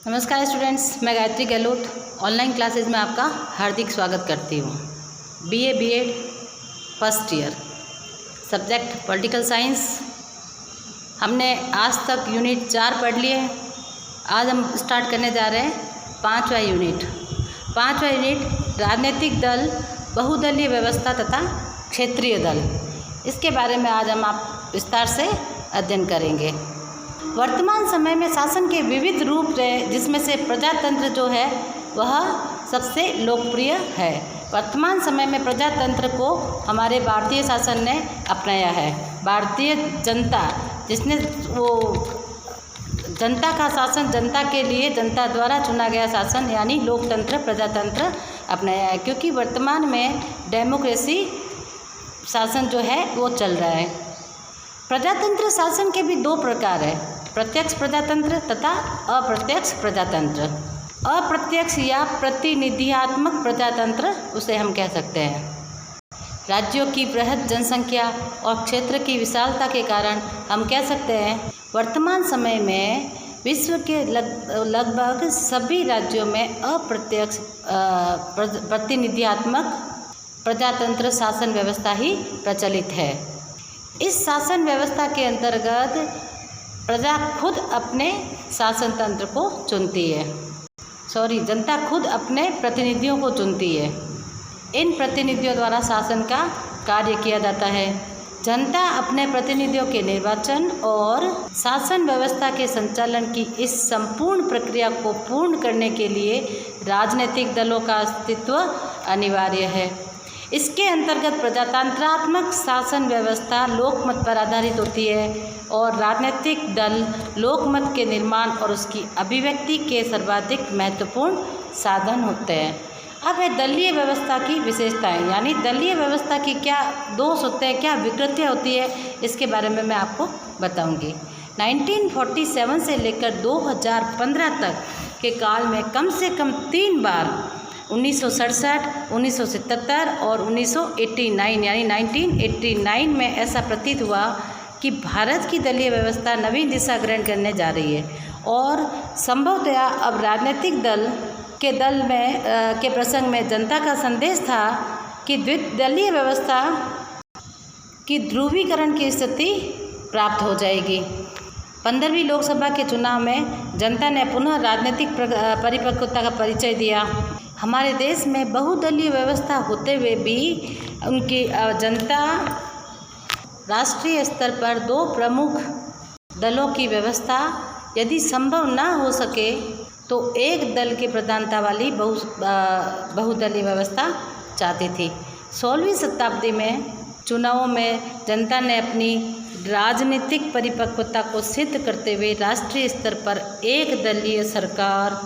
नमस्कार स्टूडेंट्स, मैं Gayatri Gehlot online classes में आपका हार्दिक स्वागत करती हूँ। BA BEd first year, subject political science. हमने आज तक यूनिट 4 पढ़ लिए। आज हम स्टार्ट करने जा रहे हैं 5वां यूनिट। 5वां यूनिट राजनीतिक दल, बहुदलीय व्यवस्था तथा क्षेत्रीय दल। इसके बारे में आज हम आप विस्तार से अध्ययन करेंगे। वर्तमान समय में शासन के विविध रूप रहे, जिसमें से प्रजातंत्र जो है वह सबसे लोकप्रिय है। वर्तमान समय में प्रजातंत्र को हमारे भारतीय शासन ने अपनाया है। भारतीय जनता, जिसने वो जनता का शासन, जनता के लिए जनता द्वारा चुना गया शासन यानी लोकतंत्र, प्रजातंत्र अपनाया है, क्योंकि वर्तमान में डेमोक्रेसी शासन जो है वो चल रहा है। प्रजातंत्र शासन के भी 2 प्रकार है, प्रत्यक्ष प्रजातंत्र तथा अप्रत्यक्ष प्रजातंत्र। अप्रत्यक्ष या प्रतिनिधियात्मक प्रजातंत्र उसे हम कह सकते हैं। राज्यों की बृहद जनसंख्या और क्षेत्र की विशालता के कारण हम कह सकते हैं वर्तमान समय में विश्व के लगभग सभी राज्यों में अप्रत्यक्ष प्रतिनिधियात्मक प्रजातंत्र शासन व्यवस्था ही प्रचलित है। इस शासन व्यवस्था के अंतर्गत प्रजा खुद अपने शासन तंत्र को चुनती है। जनता खुद अपने प्रतिनिधियों को चुनती है। इन प्रतिनिधियों द्वारा शासन का कार्य किया जाता है। जनता अपने प्रतिनिधियों के निर्वाचन और शासन व्यवस्था के संचालन की इस संपूर्ण प्रक्रिया को पूर्ण करने के लिए राजनीतिक दलों का अस्तित्व अनिवार्य है। इसके अंतर्गत प्रजातंत्रात्मक शासन व्यवस्था लोकमत पर आधारित होती है और राजनीतिक दल लोकमत के निर्माण और उसकी अभिव्यक्ति के सर्वाधिक महत्वपूर्ण साधन होते हैं। अब है दलीय व्यवस्था की विशेषताएं, यानी दलीय व्यवस्था की क्या दोष होते हैं, क्या विकृतियाँ होती है, इसके बारे में मैं आपको बताऊंगी। 1947 से लेकर 2015 तक के काल में कम से कम 3 बार 1967, 1977 और 1989 यानी 1989 में ऐसा प्रतीत हुआ कि भारत की दलीय व्यवस्था नवीन दिशा ग्रहण करने जा रही है और संभवतया अब राजनीतिक दल के प्रसंग में जनता का संदेश था कि द्विदलीय व्यवस्था की ध्रुवीकरण की स्थिति प्राप्त हो जाएगी। 15वीं लोकसभा के चुनाव में जनता ने पुनः राजनीतिक परिपक्वता का परिचय दिया। हमारे देश में बहुदलीय व्यवस्था होते हुए भी उनकी जनता राष्ट्रीय स्तर पर 2 प्रमुख दलों की व्यवस्था यदि संभव ना हो सके तो एक दल के प्रधानता वाली बहुदलीय व्यवस्था चाहती थी। 16वीं शताब्दी में चुनावों में जनता ने अपनी राजनीतिक परिपक्वता को सिद्ध करते हुए राष्ट्रीय स्तर पर एक दलीय सरकार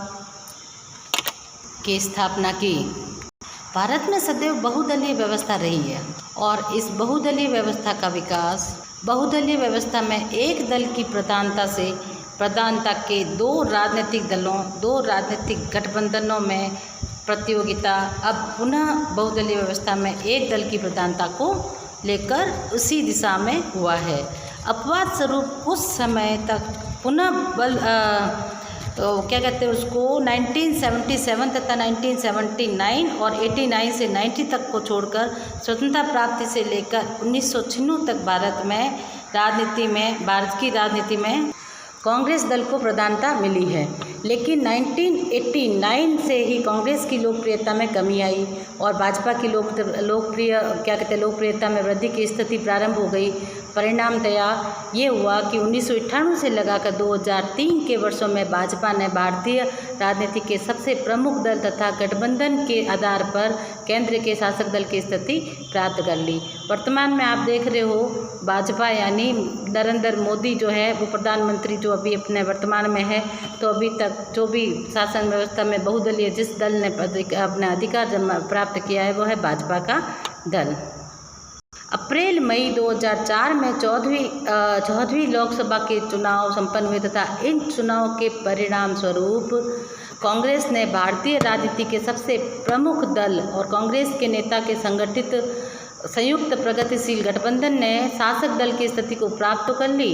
की स्थापना की। भारत में सदैव बहुदलीय व्यवस्था रही है और इस बहुदलीय व्यवस्था का विकास, बहुदलीय व्यवस्था में एक दल की प्रधानता के 2 राजनीतिक दलों, 2 राजनीतिक गठबंधनों में प्रतियोगिता, अब पुनः बहुदलीय व्यवस्था में एक दल की प्रधानता को लेकर उसी दिशा में हुआ है। अपवाद स्वरूप कुछ समय तक पुनः क्या कहते हैं उसको 1977 तथा 1979 और 89 से 90 तक को छोड़कर स्वतंत्रता प्राप्ति से लेकर 1996 तक भारत की राजनीति में कांग्रेस दल को प्रधानता मिली है। लेकिन 1989 से ही कांग्रेस की लोकप्रियता में कमी आई और भाजपा की लोकप्रियता में वृद्धि की स्थिति प्रारंभ हो गई। परिणामतया ये हुआ कि 1998 से लगाकर 2003 के वर्षों में भाजपा ने भारतीय राजनीति के सबसे प्रमुख दल तथा गठबंधन के आधार पर केंद्र के शासक दल की स्थिति प्राप्त कर ली। वर्तमान में आप देख रहे हो भाजपा यानी नरेंद्र मोदी जो है वो प्रधानमंत्री जो अभी अपने वर्तमान में है, तो अभी तक जो भी शासन व्यवस्था में बहुदलीय जिस दल ने अपना अधिकार प्राप्त किया है वो है भाजपा का दल। अप्रैल मई 2004 में 14वीं लोकसभा के चुनाव संपन्न हुए तथा इन चुनाव के परिणाम स्वरूप कांग्रेस ने भारतीय राजनीति के सबसे प्रमुख दल और कांग्रेस के नेता के संगठित संयुक्त प्रगतिशील गठबंधन ने शासक दल की स्थिति को प्राप्त कर ली।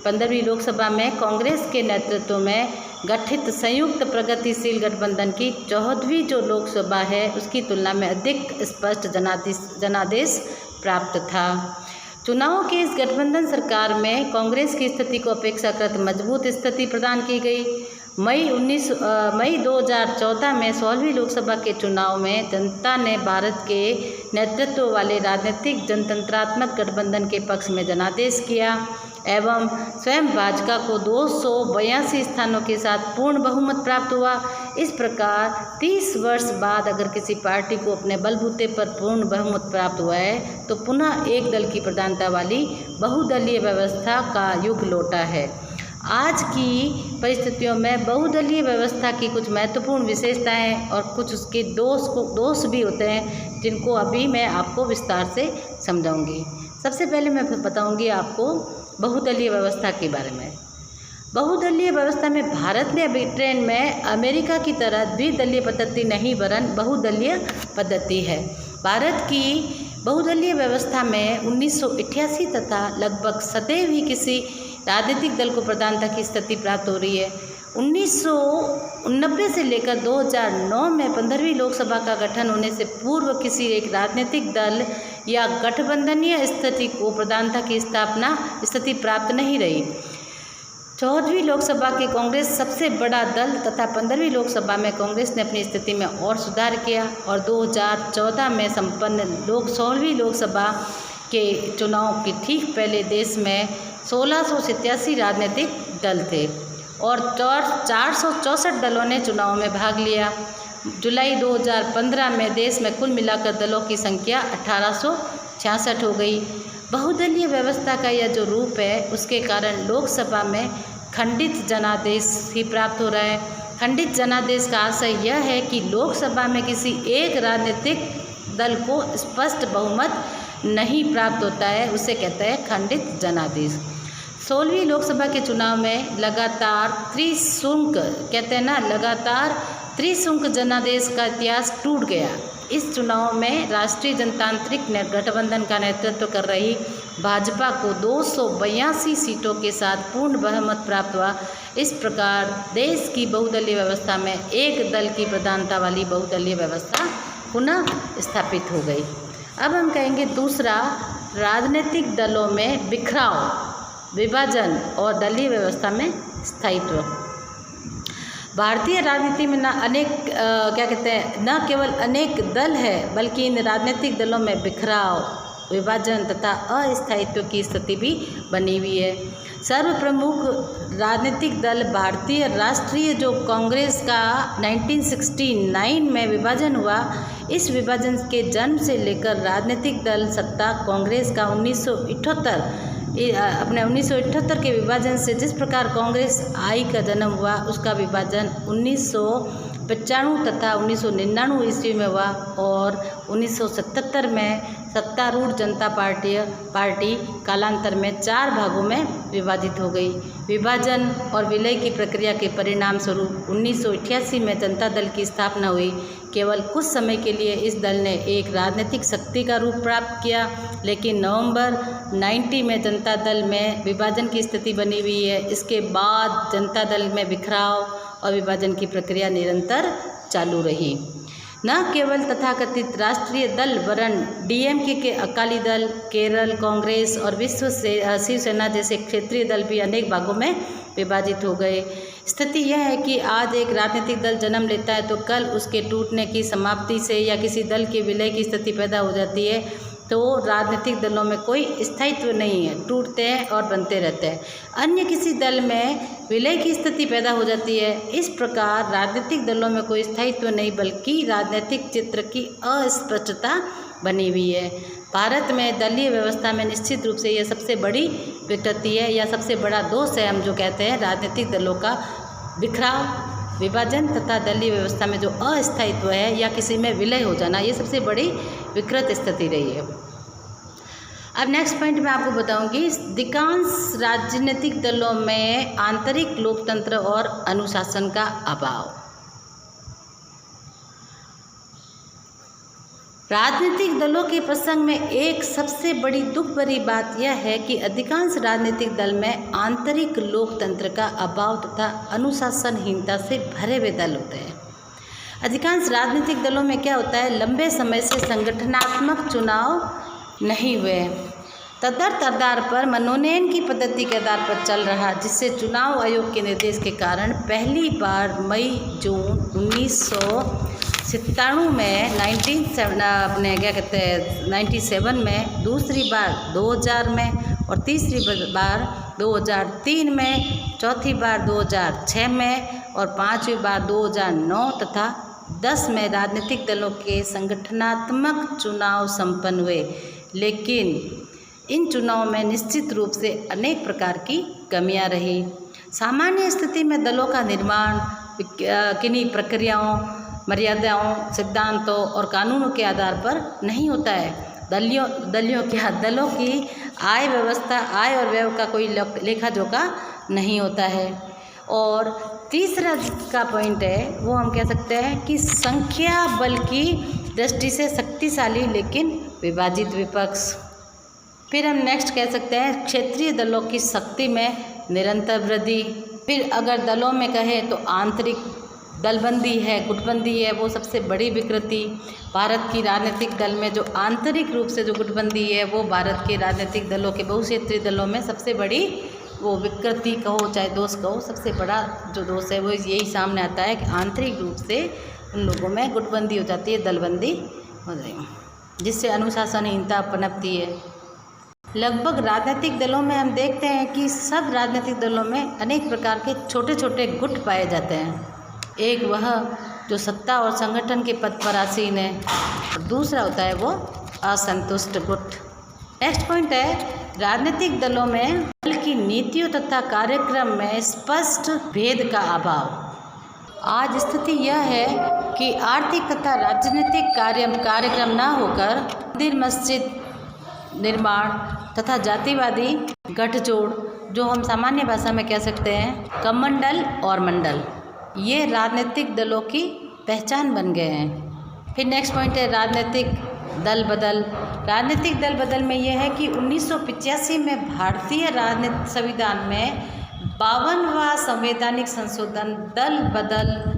15वीं लोकसभा में कांग्रेस के नेतृत्व में गठित संयुक्त प्रगतिशील गठबंधन की 14वीं जो लोकसभा है उसकी तुलना में अधिक स्पष्ट जनादेश प्राप्त था। चुनाव के इस गठबंधन सरकार में कांग्रेस की स्थिति को अपेक्षाकृत मजबूत स्थिति प्रदान की गई। मई 2014 में 16वीं लोकसभा के चुनाव में जनता ने भारत के नेतृत्व वाले राजनीतिक जनतंत्रात्मक गठबंधन के पक्ष में जनादेश किया एवं स्वयं भाजपा को 282 स्थानों के साथ पूर्ण बहुमत प्राप्त हुआ। इस प्रकार 30 वर्ष बाद अगर किसी पार्टी को अपने बलबूते पर पूर्ण बहुमत प्राप्त हुआ है तो पुनः एक दल की प्रधानता वाली बहुदलीय व्यवस्था का युग लौटा है। आज की परिस्थितियों में बहुदलीय व्यवस्था की कुछ महत्वपूर्ण विशेषताएं और कुछ उसके दोष भी होते हैं जिनको अभी मैं आपको विस्तार से समझाऊंगी। सबसे पहले मैं बताऊंगी आपको बहुदलीय व्यवस्था के बारे में। बहुदलीय व्यवस्था में भारत ने अभी ट्रेंड में अमेरिका की तरह द्विदलीय पद्धति नहीं वरन बहुदलीय पद्धति है। भारत की बहुदलीय व्यवस्था में 1988 तथा लगभग सदैव ही किसी राजनीतिक दल को प्रधानता की स्थिति प्राप्त हो रही है। 1990 से लेकर 2009 में 15वीं लोकसभा का गठन होने से पूर्व किसी एक राजनीतिक दल या गठबंधनीय स्थिति को प्रधानता की स्थिति प्राप्त नहीं रही। 14वीं लोकसभा के कांग्रेस सबसे बड़ा दल तथा 15वीं लोकसभा में कांग्रेस ने अपनी स्थिति में और सुधार किया और 2014 में संपन्न 16वीं लोकसभा के चुनाव के ठीक पहले देश में 1687 राजनीतिक दल थे और 464 दलों ने चुनाव में भाग लिया। जुलाई 2015 में देश में कुल मिलाकर दलों की संख्या 1866 हो गई। बहुदलीय व्यवस्था का यह जो रूप है उसके कारण लोकसभा में खंडित जनादेश ही प्राप्त हो रहा है। खंडित जनादेश का आशय यह है कि लोकसभा में किसी एक राजनीतिक दल को स्पष्ट बहुमत नहीं प्राप्त होता है, उसे कहते हैं खंडित जनादेश। 16वीं लोकसभा के चुनाव में लगातार त्रिशंकु जनादेश का इतिहास टूट गया। इस चुनाव में राष्ट्रीय जनतांत्रिक गठबंधन का नेतृत्व कर रही भाजपा को 282 सीटों के साथ पूर्ण बहुमत प्राप्त हुआ। इस प्रकार देश की बहुदलीय व्यवस्था में एक दल की प्रधानता वाली बहुदलीय व्यवस्था पुनः स्थापित हो गई। अब हम कहेंगे दूसरा, राजनीतिक दलों में बिखराव, विभाजन और दलीय व्यवस्था में स्थायित्व। भारतीय राजनीति में न केवल अनेक दल है बल्कि इन राजनीतिक दलों में बिखराव, विभाजन तथा अस्थायित्व की स्थिति भी बनी हुई है। सर्वप्रमुख राजनीतिक दल भारतीय राष्ट्रीय जो कांग्रेस का 1969 में विभाजन हुआ, इस विभाजन के जन्म से लेकर राजनीतिक दल सत्ता कांग्रेस का 1978 के विभाजन से जिस प्रकार कांग्रेस आई का जन्म हुआ उसका विभाजन 1995 तथा 1999 ईस्वी में हुआ और 1977 में सत्तारूढ़ जनता पार्टी कालांतर में 4 भागों में विभाजित हो गई। विभाजन और विलय की प्रक्रिया के परिणाम स्वरूप 1988 में जनता दल की स्थापना हुई। केवल कुछ समय के लिए इस दल ने एक राजनीतिक शक्ति का रूप प्राप्त किया, लेकिन नवंबर 90 में जनता दल में विभाजन की स्थिति बनी हुई है। इसके बाद जनता दल में बिखराव और विभाजन की प्रक्रिया निरंतर चालू रही। न केवल तथाकथित राष्ट्रीय दल वरन डीएमके के अकाली दल, केरल कांग्रेस और शिवसेना जैसे क्षेत्रीय दल भी अनेक भागों में विभाजित हो गए। स्थिति यह है कि आज एक राजनीतिक दल जन्म लेता है तो कल उसके टूटने की समाप्ति से या किसी दल के विलय की स्थिति पैदा हो जाती है, तो राजनीतिक दलों में कोई स्थायित्व नहीं है, टूटते हैं और बनते रहते हैं। अन्य किसी दल में विलय की स्थिति पैदा हो जाती है। इस प्रकार राजनीतिक दलों में कोई स्थायित्व नहीं बल्कि राजनीतिक चित्र की अस्पष्टता बनी हुई है। भारत में दलीय व्यवस्था में निश्चित रूप से यह सबसे बड़ी विकृति है या सबसे बड़ा दोष है, हम जो कहते हैं राजनीतिक दलों का बिखराव, विभाजन तथा दलीय व्यवस्था में जो अस्थायित्व है या किसी में विलय हो जाना, ये सबसे बड़ी विकृत स्थिति रही है। अब नेक्स्ट पॉइंट मैं आपको बताऊंगी, अधिकांश राजनीतिक दलों में आंतरिक लोकतंत्र और अनुशासन का अभाव। राजनीतिक दलों के प्रसंग में एक सबसे बड़ी दुख भरी बात यह है कि अधिकांश राजनीतिक दल में आंतरिक लोकतंत्र का अभाव तथा अनुशासनहीनता से भरे हुए दल होते हैं। अधिकांश राजनीतिक दलों में क्या होता है, लंबे समय से संगठनात्मक चुनाव नहीं हुए, तदर्थ आधार पर मनोनयन की पद्धति के आधार पर चल रहा, जिससे चुनाव आयोग के निर्देश के कारण पहली बार मई जून 1997 में 97 में, दूसरी बार 2000 में और तीसरी बार 2003 में, चौथी बार 2006 में और पांचवी बार 2009 तथा 10 में राजनीतिक दलों के संगठनात्मक चुनाव संपन्न हुए। लेकिन इन चुनावों में निश्चित रूप से अनेक प्रकार की कमियां रही। सामान्य स्थिति में दलों का निर्माण किन्हीं प्रक्रियाओं, मर्यादाओं, सिद्धांतों और कानूनों के आधार पर नहीं होता है। दलों की आय व्यवस्था, आय और व्यय का कोई लेखा जोखा नहीं होता है। और तीसरा जिसका पॉइंट है वो हम कह सकते हैं कि संख्या बल की दृष्टि से शक्तिशाली लेकिन विभाजित विपक्ष। फिर हम नेक्स्ट कह सकते हैं क्षेत्रीय दलों की शक्ति में निरंतर वृद्धि। फिर अगर दलों में कहें तो आंतरिक दलबंदी है, गुटबंदी है, वो सबसे बड़ी विकृति। भारत की राजनीतिक दल में जो आंतरिक रूप से जो गुटबंदी है वो भारत के राजनीतिक दलों के बहुक्षेत्रीय दलों में सबसे बड़ी वो विकृति कहो चाहे दोष कहो, सबसे बड़ा जो दोष है वो यही सामने आता है कि आंतरिक रूप से उन लोगों में गुटबंदी हो जाती है, दलबंदी हो रही है, जिससे अनुशासनहीनता पनपती है। लगभग राजनीतिक दलों में हम देखते हैं कि सब राजनीतिक दलों में अनेक प्रकार के छोटे छोटे गुट पाए जाते हैं। एक वह जो सत्ता और संगठन के पद पर आसीन है और दूसरा होता है वो असंतुष्ट गुट। नेक्स्ट पॉइंट है राजनीतिक दलों में दल की नीतियों तथा कार्यक्रम में स्पष्ट भेद का अभाव। आज स्थिति यह है कि आर्थिक तथा राजनीतिक कार्यक्रम न होकर मंदिर, मस्जिद निर्माण तथा जातिवादी गठजोड़, जो हम सामान्य भाषा में कह सकते हैं कमंडल और मंडल, ये राजनीतिक दलों की पहचान बन गए हैं। फिर नेक्स्ट पॉइंट है राजनीतिक दल बदल। राजनीतिक दल बदल में यह है कि 1985 में भारतीय राजनीतिक संविधान में 52वां संवैधानिक संशोधन दल बदल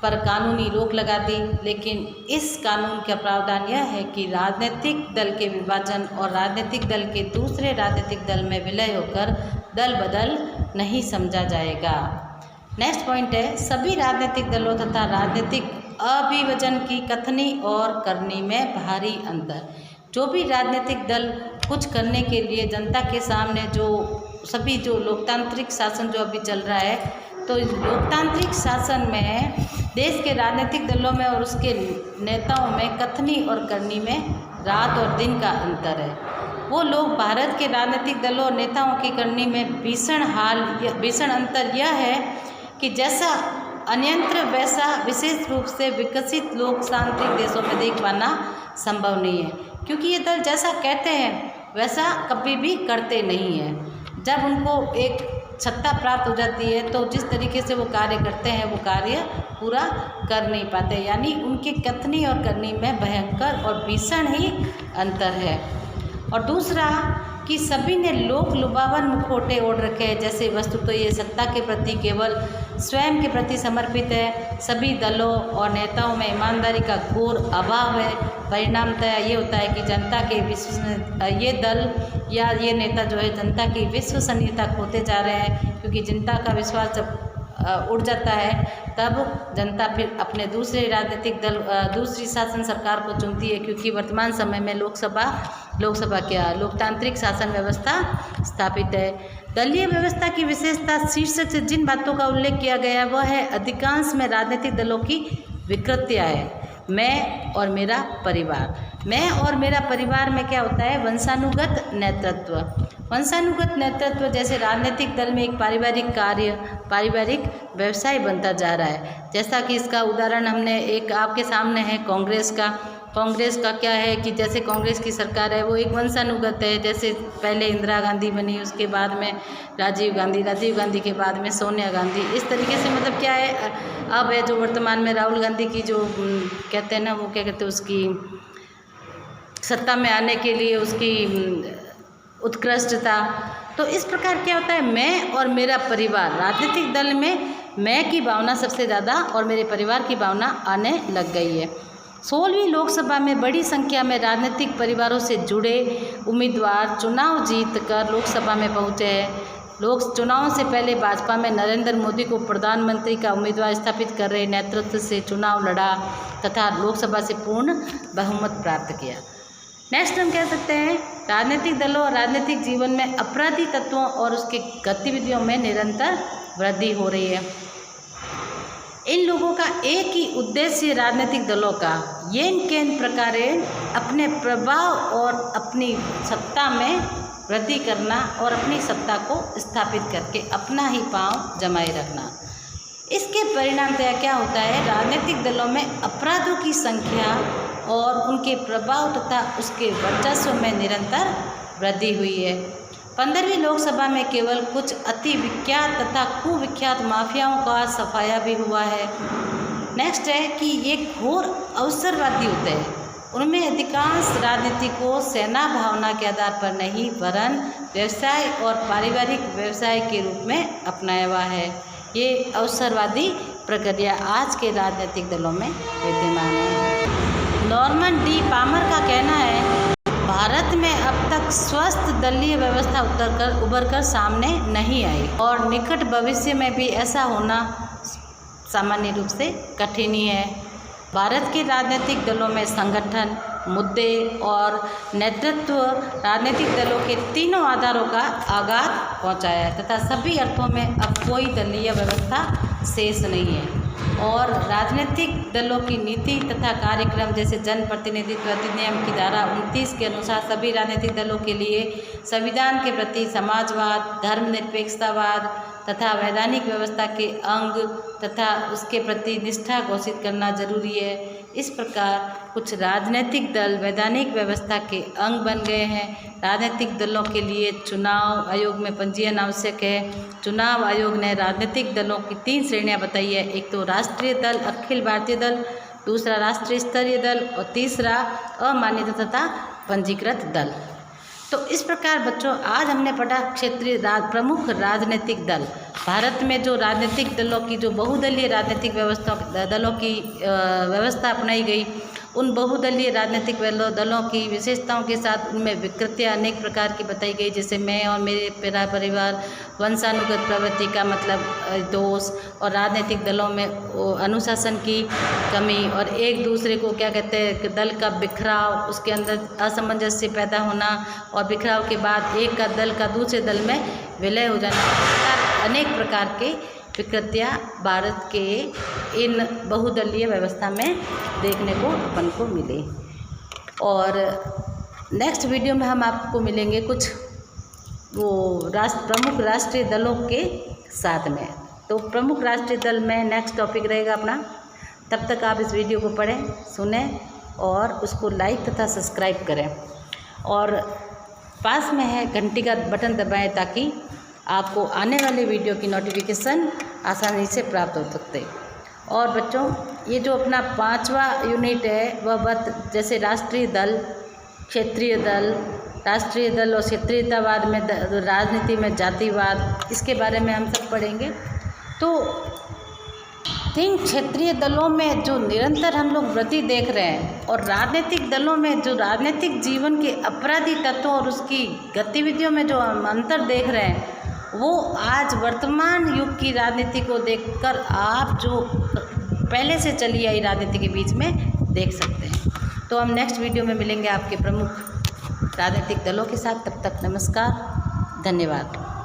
पर कानूनी रोक लगा दी। लेकिन इस कानून का प्रावधान यह है कि राजनीतिक दल के विभाजन और राजनीतिक दल के दूसरे राजनीतिक दल में विलय होकर दल बदल नहीं समझा जाएगा। नेक्स्ट पॉइंट है सभी राजनीतिक दलों तथा राजनीतिक अभिविभाजन की कथनी और करनी में भारी अंतर। जो भी राजनीतिक दल कुछ करने के लिए जनता के सामने जो सभी जो लोकतांत्रिक शासन जो अभी चल रहा है, तो लोकतांत्रिक शासन में देश के राजनीतिक दलों में और उसके नेताओं में कथनी और करनी में रात और दिन का अंतर है। वो लोग भारत के राजनीतिक दलों और नेताओं की करनी में भीषण अंतर यह है कि जैसा अन्यंत्र वैसा विशेष रूप से विकसित लोकतांत्रिक देशों में देख पाना संभव नहीं है, क्योंकि ये दल जैसा कहते हैं वैसा कभी भी करते नहीं हैं। जब उनको एक सत्ता प्राप्त हो जाती है तो जिस तरीके से वो कार्य करते हैं वो कार्य पूरा कर नहीं पाते, यानी उनकी कथनी और करनी में भयंकर और भीषण ही अंतर है। और दूसरा कि सभी ने लोक लुभावन मुखौटे ओढ़ रखे हैं, जैसे वस्तुतः तो ये सत्ता के प्रति केवल स्वयं के प्रति समर्पित है। सभी दलों और नेताओं में ईमानदारी का घोर अभाव है। परिणामतः ये होता है कि जनता के ये दल या ये नेता जो है जनता की विश्वसनीयता खोते जा रहे हैं, क्योंकि जनता का विश्वास जब उड़ जाता है तब जनता फिर अपने दूसरे राजनीतिक दल दूसरी शासन सरकार को चुनती है, क्योंकि वर्तमान समय में लोकसभा क्या लोकतांत्रिक शासन व्यवस्था स्थापित है। दलीय व्यवस्था की विशेषता शीर्षक से जिन बातों का उल्लेख किया गया वह है वह में राजनीतिक दलों की विकृतियाँ है। मैं और मेरा परिवार। मैं और मेरा परिवार में क्या होता है वंशानुगत नेतृत्व। वंशानुगत नेतृत्व जैसे राजनीतिक दल में एक पारिवारिक व्यवसाय बनता जा रहा है। जैसा कि इसका उदाहरण हमने एक आपके सामने है कांग्रेस का क्या है कि जैसे कांग्रेस की सरकार है वो एक वंशानुगत है। जैसे पहले इंदिरा गांधी बनी, उसके बाद में राजीव गांधी के बाद में सोनिया गांधी। इस तरीके से मतलब क्या है अब है जो वर्तमान में राहुल गांधी की जो कहते हैं ना वो क्या कहते हैं उसकी सत्ता में आने के लिए उसकी उत्कृष्टता। तो इस प्रकार क्या होता है, मैं और मेरा परिवार, राजनीतिक दल में मैं की भावना सबसे ज़्यादा और मेरे परिवार की भावना आने लग गई है। 16वीं लोकसभा में बड़ी संख्या में राजनीतिक परिवारों से जुड़े उम्मीदवार चुनाव जीतकर लोकसभा में पहुंचे हैं। लोक चुनाव से पहले भाजपा में नरेंद्र मोदी को प्रधानमंत्री का उम्मीदवार स्थापित कर रहे नेतृत्व से चुनाव लड़ा तथा लोकसभा से पूर्ण बहुमत प्राप्त किया। नेक्स्ट हम कह सकते हैं, राजनीतिक दलों और राजनीतिक जीवन में अपराधी तत्वों और उसके गतिविधियों में निरंतर वृद्धि हो रही है। इन लोगों का एक ही उद्देश्य राजनीतिक दलों का येन केन प्रकार अपने प्रभाव और अपनी सत्ता में वृद्धि करना और अपनी सत्ता को स्थापित करके अपना ही पांव जमाए रखना। इसके परिणामतः क्या होता है, राजनीतिक दलों में अपराधों की संख्या और उनके प्रभाव तथा उसके वर्चस्व में निरंतर वृद्धि हुई है। 15वीं लोकसभा में केवल कुछ अति विख्यात तथा कुविख्यात माफियाओं का सफाया भी हुआ है। नेक्स्ट है कि ये घोर अवसरवादी होते हैं। उनमें अधिकांश राजनीति को सेना भावना के आधार पर नहीं वरन व्यवसाय और पारिवारिक व्यवसाय के रूप में अपनाया हुआ है। ये अवसरवादी प्रक्रिया आज के राजनीतिक दलों में विद्यमान है। नॉर्मन डी पामर का कहना है, भारत में अब तक स्वस्थ दलीय व्यवस्था उभर कर सामने नहीं आई और निकट भविष्य में भी ऐसा होना सामान्य रूप से कठिन ही है। भारत के राजनीतिक दलों में संगठन, मुद्दे और नेतृत्व राजनीतिक दलों के तीनों आधारों का आघात पहुंचाया है तथा सभी अर्थों में अब कोई दलीय व्यवस्था शेष नहीं है और राजनीतिक दलों की नीति तथा कार्यक्रम जैसे जन प्रतिनिधित्व अधिनियम की धारा 29 के अनुसार सभी राजनीतिक दलों के लिए संविधान के प्रति समाजवाद, धर्मनिरपेक्षतावाद तथा वैधानिक व्यवस्था के अंग तथा उसके प्रति निष्ठा घोषित करना जरूरी है। इस प्रकार कुछ राजनीतिक दल वैधानिक व्यवस्था के अंग बन गए हैं। राजनीतिक दलों के लिए चुनाव आयोग में पंजीयन आवश्यक है। चुनाव आयोग ने राजनीतिक दलों की 3 श्रेणियां बताई है। एक तो राष्ट्रीय दल, अखिल भारतीय दल, दूसरा राष्ट्रीय स्तरीय दल और तीसरा अमान्य तथा पंजीकृत दल। तो इस प्रकार बच्चों आज हमने पढ़ा क्षेत्रीय प्रमुख राजनीतिक दल। भारत में जो राजनीतिक दलों की जो बहुदलीय राजनीतिक दलों की व्यवस्था अपनाई गई, उन बहुदलीय राजनीतिक दलों की विशेषताओं के साथ उनमें विकृतियाँ अनेक प्रकार की बताई गई, जैसे मैं और मेरा परिवार, वंशानुगत प्रवृत्ति का मतलब दोष और राजनीतिक दलों में अनुशासन की कमी और एक दूसरे को क्या कहते हैं दल का बिखराव, उसके अंदर असमंजस्य पैदा होना और बिखराव के बाद एक का दल का दूसरे दल में विलय हो जाना। अनेक प्रकार के विकृतियाँ भारत के इन बहुदलीय व्यवस्था में देखने को अपन को मिले। और नेक्स्ट वीडियो में हम आपको मिलेंगे कुछ प्रमुख राष्ट्रीय दलों के साथ में। तो प्रमुख राष्ट्रीय दल में नेक्स्ट टॉपिक रहेगा अपना। तब तक आप इस वीडियो को पढ़ें, सुनें और उसको लाइक तथा सब्सक्राइब करें और पास में है घंटी का बटन दबाएं ताकि आपको आने वाले वीडियो की नोटिफिकेशन आसानी से प्राप्त हो सकते। और बच्चों ये जो अपना 5वां यूनिट है वह जैसे राष्ट्रीय दल, क्षेत्रीय दल, राष्ट्रीय दल और क्षेत्रीयतावाद में राजनीति में जातिवाद, इसके बारे में हम सब पढ़ेंगे। तो 3 क्षेत्रीय दलों में जो निरंतर हम लोग वृद्धि देख रहे हैं और राजनीतिक दलों में जो राजनीतिक जीवन के अपराधी तत्वों और उसकी गतिविधियों में जो हम अंतर देख रहे हैं, वो आज वर्तमान युग की राजनीति को देखकर आप जो पहले से चली आई राजनीति के बीच में देख सकते हैं। तो हम नेक्स्ट वीडियो में मिलेंगे आपके प्रमुख राजनीतिक दलों के साथ। तब तक नमस्कार, धन्यवाद।